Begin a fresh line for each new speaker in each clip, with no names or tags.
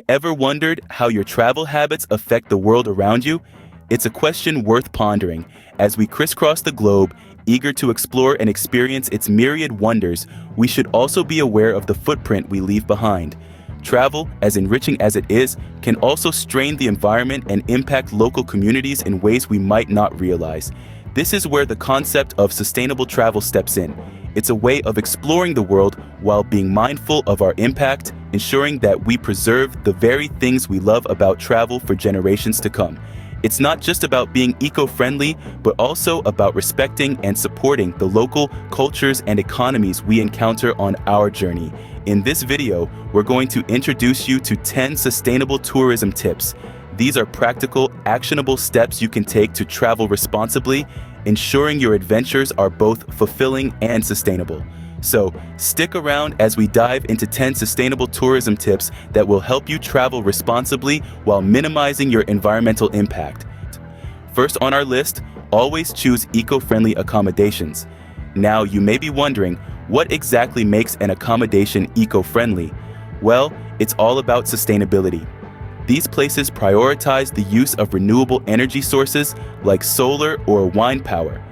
Ever wondered how your travel habits affect the world around you? It's a question worth pondering. As we crisscross the globe, eager to explore and experience its myriad wonders, we should also be aware of the footprint we leave behind. Travel, as enriching as it is, can also strain the environment and impact local communities in ways we might not realize. This is where the concept of sustainable travel steps in. It's a way of exploring the world while being mindful of our impact, ensuring that we preserve the very things we love about travel for generations to come. It's not just about being eco-friendly, but also about respecting and supporting the local cultures and economies we encounter on our journey. In this video, we're going to introduce you to 10 sustainable tourism tips. These are practical, actionable steps you can take to travel responsibly, ensuring your adventures are both fulfilling and sustainable. So, stick around as we dive into 10 sustainable tourism tips that will help you travel responsibly while minimizing your environmental impact. First on our list, always choose eco-friendly accommodations. Now, you may be wondering, what exactly makes an accommodation eco-friendly? Well, it's all about sustainability. These places prioritize the use of renewable energy sources like solar or wind power.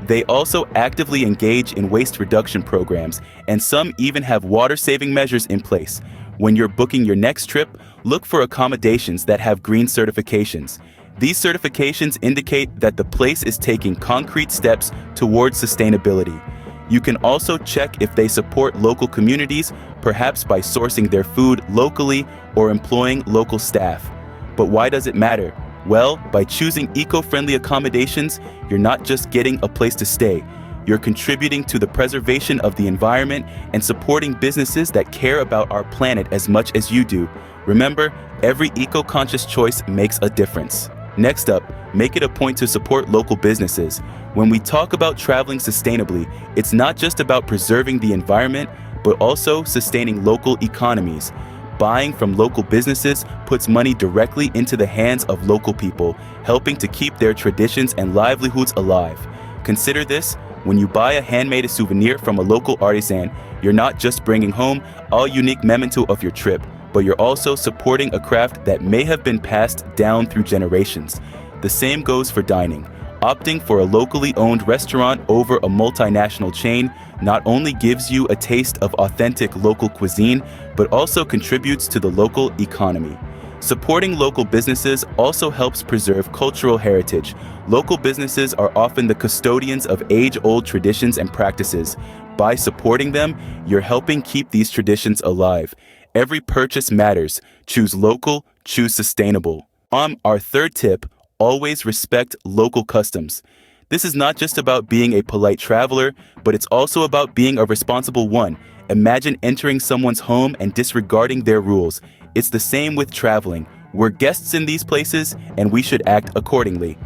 They also actively engage in waste reduction programs, and some even have water-saving measures in place. When you're booking your next trip, look for accommodations that have green certifications. These certifications indicate that the place is taking concrete steps towards sustainability. You can also check if they support local communities, perhaps by sourcing their food locally or employing local staff. But why does it matter? Well, by choosing eco-friendly accommodations, you're not just getting a place to stay. You're contributing to the preservation of the environment and supporting businesses that care about our planet as much as you do. Remember, every eco-conscious choice makes a difference. Next up, make it a point to support local businesses. When we talk about traveling sustainably, it's not just about preserving the environment, but also sustaining local economies. Buying from local businesses puts money directly into the hands of local people, helping to keep their traditions and livelihoods alive. Consider this: when you buy a handmade souvenir from a local artisan, you're not just bringing home a unique memento of your trip, but you're also supporting a craft that may have been passed down through generations. The same goes for dining. Opting for a locally owned restaurant over a multinational chain not only gives you a taste of authentic local cuisine, but also contributes to the local economy. Supporting local businesses also helps preserve cultural heritage. Local businesses are often the custodians of age-old traditions and practices. By supporting them, you're helping keep these traditions alive. Every purchase matters. Choose local, choose sustainable. Our third tip: always respect local customs. This is not just about being a polite traveler, but it's also about being a responsible one. Imagine entering someone's home and disregarding their rules. It's the same with traveling. We're guests in these places, and we should act accordingly.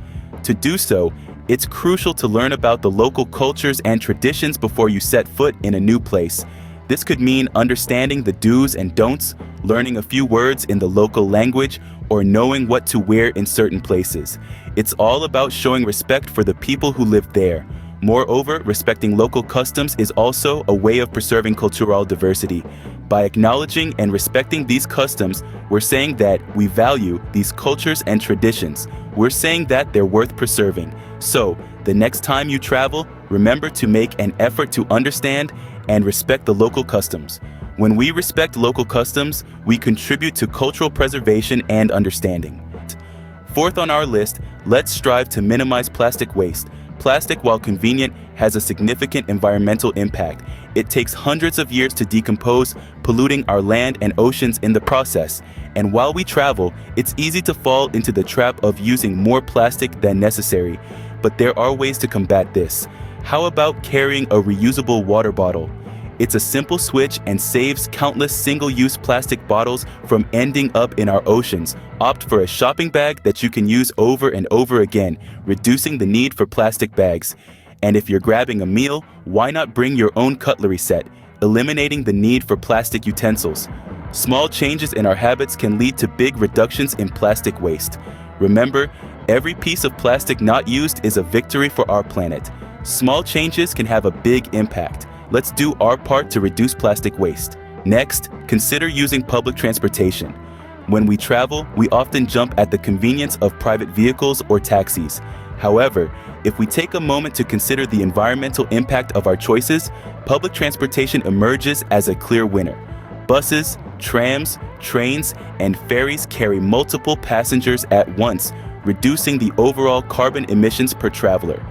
To do so, it's crucial to learn about the local cultures and traditions before you set foot in a new place. This could mean understanding the do's and don'ts, learning a few words in the local language, or knowing what to wear in certain places. It's all about showing respect for the people who live there. Moreover, respecting local customs is also a way of preserving cultural diversity. By acknowledging and respecting these customs, we're saying that we value these cultures and traditions. We're saying that they're worth preserving. So, the next time you travel, remember to make an effort to understand and respect the local customs. When we respect local customs, we contribute to cultural preservation and understanding. Fourth on our list, let's strive to minimize plastic waste. Plastic, while convenient, has a significant environmental impact. It takes hundreds of years to decompose, polluting our land and oceans in the process. And while we travel, it's easy to fall into the trap of using more plastic than necessary. But there are ways to combat this. How about carrying a reusable water bottle? It's a simple switch and saves countless single-use plastic bottles from ending up in our oceans. Opt for a shopping bag that you can use over and over again, reducing the need for plastic bags. And if you're grabbing a meal, why not bring your own cutlery set, eliminating the need for plastic utensils? Small changes in our habits can lead to big reductions in plastic waste. Remember, every piece of plastic not used is a victory for our planet. Small changes can have a big impact. Let's do our part to reduce plastic waste. Next, consider using public transportation. When we travel, we often jump at the convenience of private vehicles or taxis. However, if we take a moment to consider the environmental impact of our choices, public transportation emerges as a clear winner. Buses, trams, trains, and ferries carry multiple passengers at once, reducing the overall carbon emissions per traveler.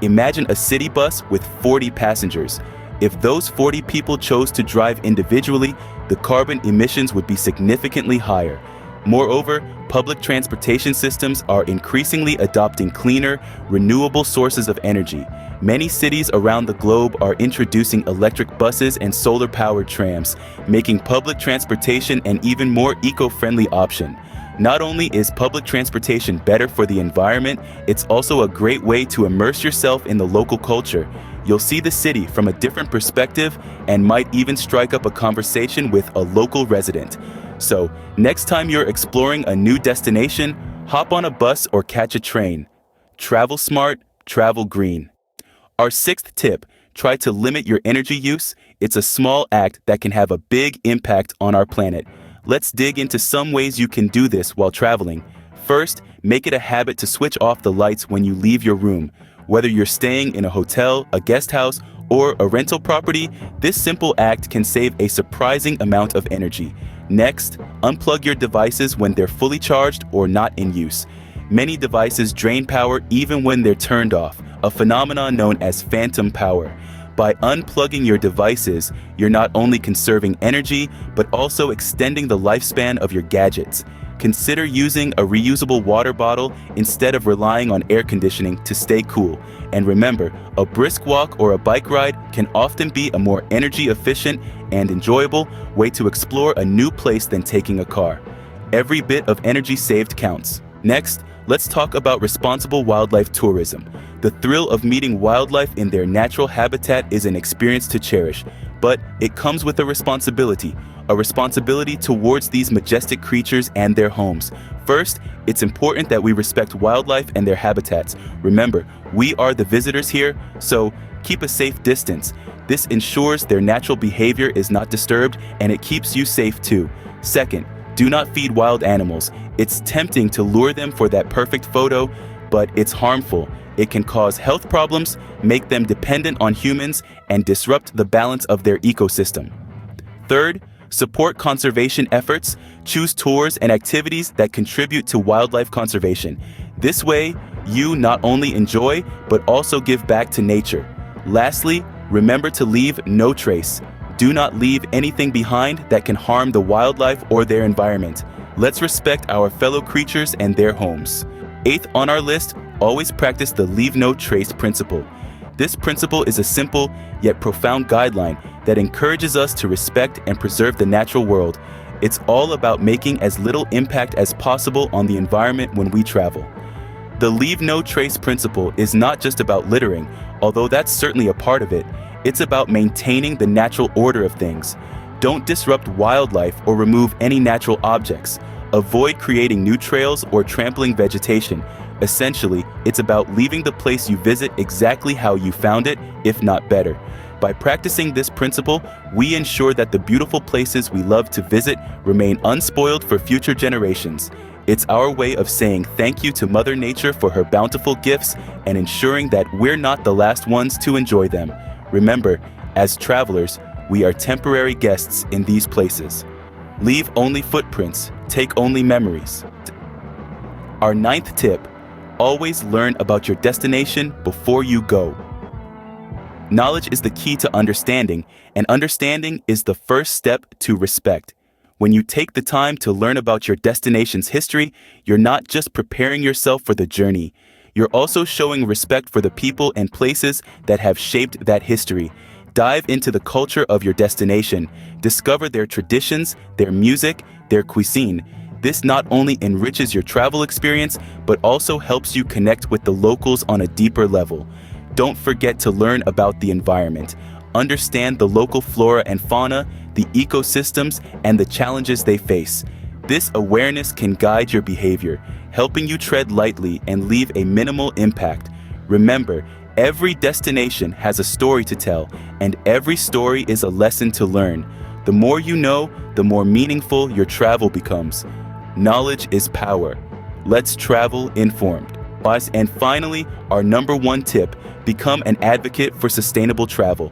Imagine a city bus with 40 passengers. If those 40 people chose to drive individually, the carbon emissions would be significantly higher. Moreover, public transportation systems are increasingly adopting cleaner, renewable sources of energy. Many cities around the globe are introducing electric buses and solar-powered trams, making public transportation an even more eco-friendly option. Not only is public transportation better for the environment, it's also a great way to immerse yourself in the local culture. You'll see the city from a different perspective and might even strike up a conversation with a local resident. So, next time you're exploring a new destination, hop on a bus or catch a train. Travel smart, travel green. Our sixth tip, try to limit your energy use. It's a small act that can have a big impact on our planet. Let's dig into some ways you can do this while traveling. First, make it a habit to switch off the lights when you leave your room. Whether you're staying in a hotel, a guest house, or a rental property, this simple act can save a surprising amount of energy. Next, unplug your devices when they're fully charged or not in use. Many devices drain power even when they're turned off, a phenomenon known as phantom power. By unplugging your devices, you're not only conserving energy, but also extending the lifespan of your gadgets. Consider using a reusable water bottle instead of relying on air conditioning to stay cool. And remember, a brisk walk or a bike ride can often be a more energy-efficient and enjoyable way to explore a new place than taking a car. Every bit of energy saved counts. Next, let's talk about responsible wildlife tourism. The thrill of meeting wildlife in their natural habitat is an experience to cherish, but it comes with a responsibility towards these majestic creatures and their homes. First, it's important that we respect wildlife and their habitats. Remember, we are the visitors here, so keep a safe distance. This ensures their natural behavior is not disturbed, and it keeps you safe too. Second, do not feed wild animals. It's tempting to lure them for that perfect photo, but it's harmful. It can cause health problems, make them dependent on humans, and disrupt the balance of their ecosystem. Third, support conservation efforts. Choose tours and activities that contribute to wildlife conservation. This way, you not only enjoy, but also give back to nature. Lastly, remember to leave no trace. Do not leave anything behind that can harm the wildlife or their environment. Let's respect our fellow creatures and their homes. Eighth on our list, always practice the leave no trace principle. This principle is a simple yet profound guideline that encourages us to respect and preserve the natural world. It's all about making as little impact as possible on the environment when we travel. The leave no trace principle is not just about littering, although that's certainly a part of it. It's about maintaining the natural order of things. Don't disrupt wildlife or remove any natural objects. Avoid creating new trails or trampling vegetation. Essentially, it's about leaving the place you visit exactly how you found it, if not better. By practicing this principle, we ensure that the beautiful places we love to visit remain unspoiled for future generations. It's our way of saying thank you to Mother Nature for her bountiful gifts and ensuring that we're not the last ones to enjoy them. Remember, as travelers, we are temporary guests in these places. Leave only footprints, take only memories. Our ninth tip, always learn about your destination before you go. Knowledge is the key to understanding, and understanding is the first step to respect. When you take the time to learn about your destination's history, you're not just preparing yourself for the journey. You're also showing respect for the people and places that have shaped that history. Dive into the culture of your destination. Discover their traditions, their music, their cuisine. This not only enriches your travel experience, but also helps you connect with the locals on a deeper level. Don't forget to learn about the environment. Understand the local flora and fauna, the ecosystems, and the challenges they face. This awareness can guide your behavior, helping you tread lightly and leave a minimal impact. Remember, every destination has a story to tell, and every story is a lesson to learn. The more you know, the more meaningful your travel becomes. Knowledge is power. Let's travel informed. And finally, our number one tip, become an advocate for sustainable travel.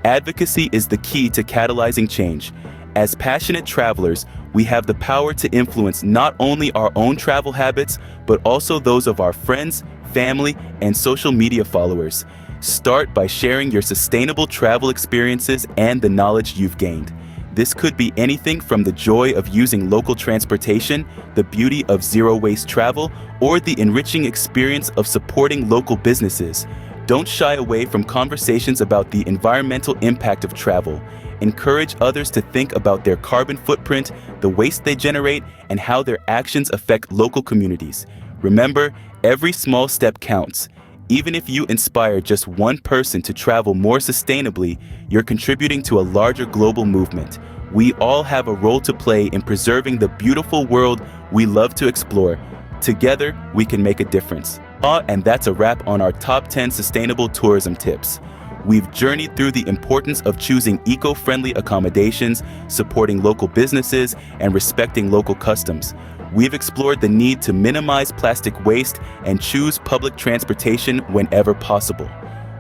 Advocacy is the key to catalyzing change. As passionate travelers, we have the power to influence not only our own travel habits, but also those of our friends, family, and social media followers. Start by sharing your sustainable travel experiences and the knowledge you've gained. This could be anything from the joy of using local transportation, the beauty of zero-waste travel, or the enriching experience of supporting local businesses. Don't shy away from conversations about the environmental impact of travel. Encourage others to think about their carbon footprint, the waste they generate, and how their actions affect local communities. Remember, every small step counts. Even if you inspire just one person to travel more sustainably, you're contributing to a larger global movement. We all have a role to play in preserving the beautiful world we love to explore. Together, we can make a difference. And that's a wrap on our top 10 sustainable tourism tips. We've journeyed through the importance of choosing eco-friendly accommodations, supporting local businesses, and respecting local customs. We've explored the need to minimize plastic waste and choose public transportation whenever possible.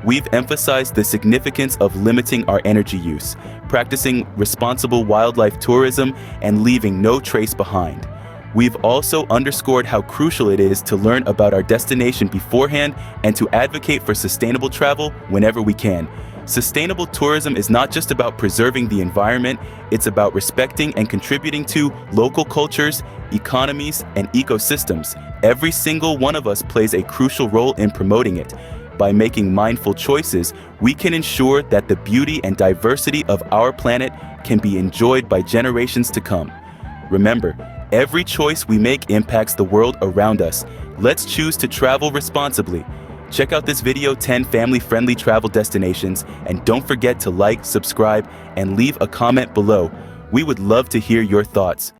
We've emphasized the significance of limiting our energy use, practicing responsible wildlife tourism, and leaving no trace behind. We've also underscored how crucial it is to learn about our destination beforehand and to advocate for sustainable travel whenever we can. Sustainable tourism is not just about preserving the environment, it's about respecting and contributing to local cultures, economies, and ecosystems. Every single one of us plays a crucial role in promoting it. By making mindful choices, we can ensure that the beauty and diversity of our planet can be enjoyed by generations to come. Remember, every choice we make impacts the world around us. Let's choose to travel responsibly. Check out this video, 10 family-friendly travel destinations, and don't forget to like, subscribe, and leave a comment below. We would love to hear your thoughts.